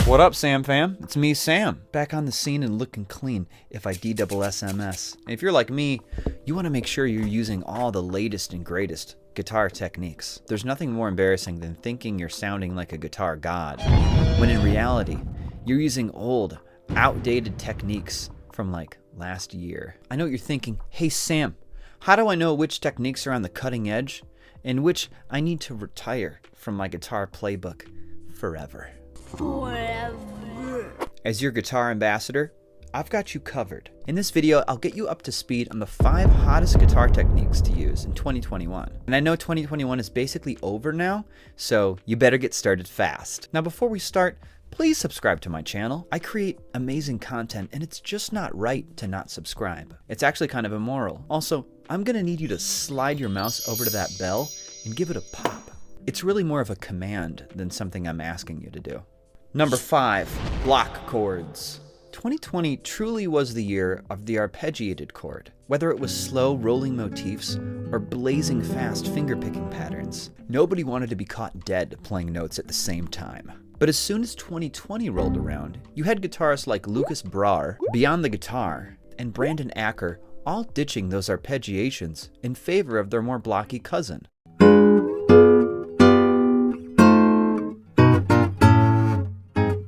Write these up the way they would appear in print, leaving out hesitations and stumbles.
What up, Sam fam? It's me, Sam. Back on the scene and looking clean if I D-double-SMS. And if you're like me, you want to make sure you're using all the latest and greatest guitar techniques. There's nothing more embarrassing than thinking you're sounding like a guitar god, when in reality, you're using old, outdated techniques from like last year. I know what you're thinking. Hey, Sam, how do I know which techniques are on the cutting edge and which I need to retire from my guitar playbook forever? As your guitar ambassador, I've got you covered. In this video, I'll get you up to speed on the 5 hottest guitar techniques to use in 2021. And I know 2021 is basically over now, so you better get started fast. Now, before we start, please subscribe to my channel. I create amazing content, and it's just not right to not subscribe. It's actually kind of immoral. Also, I'm gonna need you to slide your mouse over to that bell and give it a pop. It's really more of a command than something I'm asking you to do. Number 5, block chords. 2020 truly was the year of the arpeggiated chord. Whether it was slow rolling motifs or blazing fast fingerpicking patterns, nobody wanted to be caught dead playing notes at the same time. But as soon as 2020 rolled around, you had guitarists like Lucas Brar, Beyond the Guitar, and Brandon Acker all ditching those arpeggiations in favor of their more blocky cousin.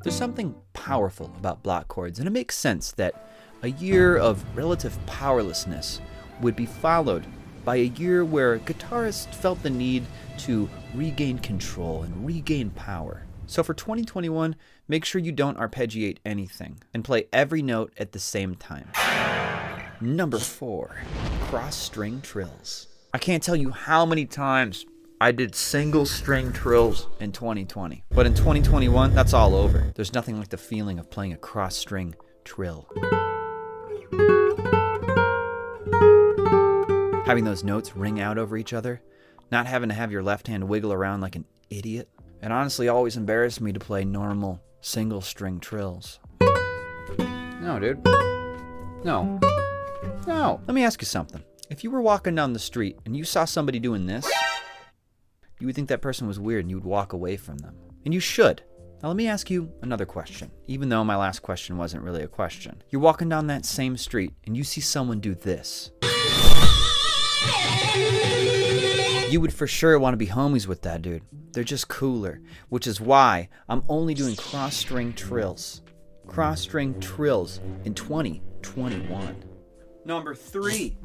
There's something powerful about block chords, and it makes sense that a year of relative powerlessness would be followed by a year where guitarists felt the need to regain control and regain power. So for 2021, make sure you don't arpeggiate anything and play every note at the same time. Number 4, cross string trills. I can't tell you how many times I did single string trills in 2020. But in 2021, that's all over. There's nothing like the feeling of playing a cross string trill. Having those notes ring out over each other, not having to have your left hand wiggle around like an idiot. It honestly always embarrassed me to play normal single string trills. No, dude. No. Let me ask you something. If you were walking down the street and you saw somebody doing this, you would think that person was weird and you would walk away from them. And you should. Now let me ask you another question, even though my last question wasn't really a question. You're walking down that same street and you see someone do this. You would for sure want to be homies with that dude. They're just cooler, which is why I'm only doing cross-string trills. Cross-string trills in 2021. Number 3,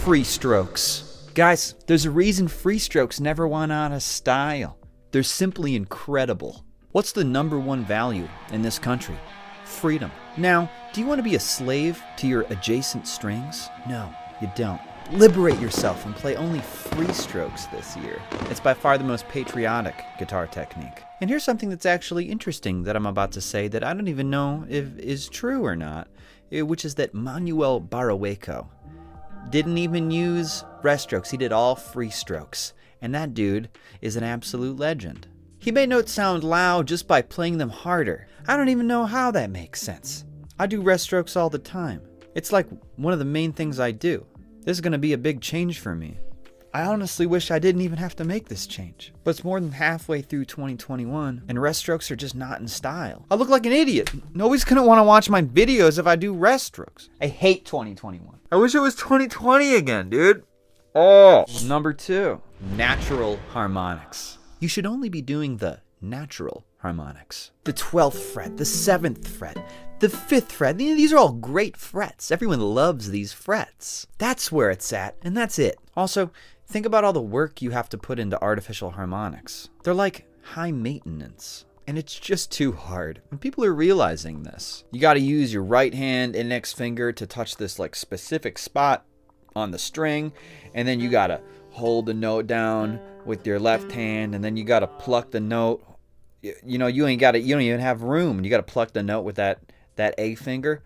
free strokes. Guys, there's a reason free strokes never went out of style. They're simply incredible. What's the number 1 value in this country? Freedom. Now, do you want to be a slave to your adjacent strings? No, you don't. Liberate yourself and play only free strokes this year. It's by far the most patriotic guitar technique. And here's something that's actually interesting that I'm about to say that I don't even know if is true or not, which is that Manuel Barahueco didn't even use rest strokes. He did all free strokes. And that dude is an absolute legend. He made notes sound loud just by playing them harder. I don't even know how that makes sense. I do rest strokes all the time. It's like one of the main things I do. This is going to be a big change for me. I honestly wish I didn't even have to make this change. But it's more than halfway through 2021, and rest strokes are just not in style. I look like an idiot. Nobody's going to want to watch my videos if I do rest strokes. I hate 2021. I wish it was 2020 again, dude. Oh. Number 2, natural harmonics. You should only be doing the natural harmonics. The 12th fret, the 7th fret, the 5th fret. These are all great frets. Everyone loves these frets. That's where it's at, and that's it. Also, think about all the work you have to put into artificial harmonics. They're like high maintenance. And it's just too hard. And people are realizing this. You got to use your right hand index finger to touch this like specific spot on the string, and then you got to hold the note down with your left hand, and then you got to pluck the note. You know, you don't even have room. You got to pluck the note with that A finger.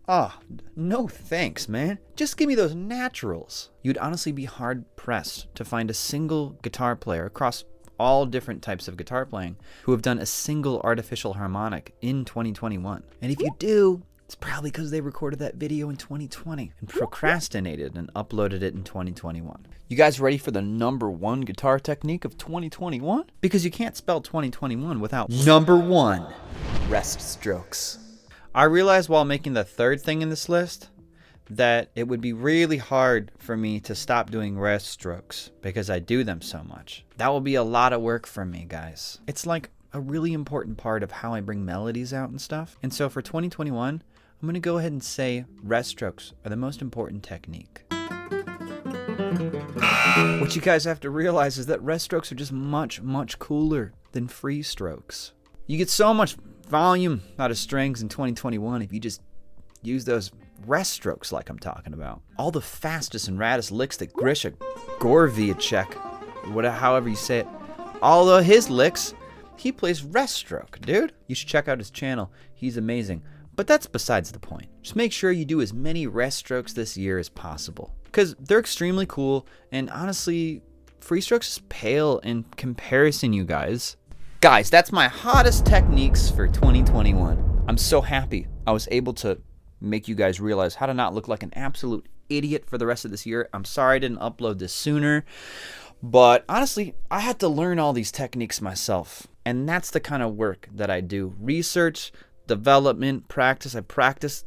Ah, no thanks, man. Just give me those naturals. You'd honestly be hard pressed to find a single guitar player across all different types of guitar playing who have done a single artificial harmonic in 2021. And if you do, It's probably because they recorded that video in 2020 and procrastinated and uploaded it in 2021. You guys ready for the #1 guitar technique of 2021? Because you can't spell 2021 without #1, rest strokes. I realized while making the third thing in this list that it would be really hard for me to stop doing rest strokes because I do them so much. That will be a lot of work for me, guys. It's like a really important part of how I bring melodies out and stuff. And so for 2021, I'm going to go ahead and say rest strokes are the most important technique. What you guys have to realize is that rest strokes are just much, much cooler than free strokes. You get so much volume out of strings in 2021 if you just use those rest strokes like I'm talking about. All the fastest and raddest licks that Grisha Gorviacek, however you say it, all of his licks, he plays rest stroke, dude. You should check out his channel. He's amazing. But that's besides the point. Just make sure you do as many rest strokes this year as possible, because they're extremely cool, and honestly, free strokes is pale in comparison, you guys. Guys, that's my hottest techniques for 2021. I'm so happy I was able to make you guys realize how to not look like an absolute idiot for the rest of this year. I'm sorry I didn't upload this sooner, but honestly, I had to learn all these techniques myself, and that's the kind of work that I do. Research, development, practice. I practice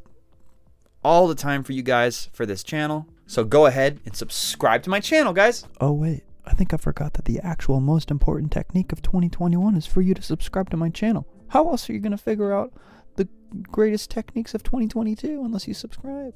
all the time for you guys for this channel. So go ahead and subscribe to my channel, guys. Oh wait, I think I forgot that the actual most important technique of 2021 is for you to subscribe to my channel. How else are you going to figure out the greatest techniques of 2022 unless you subscribe?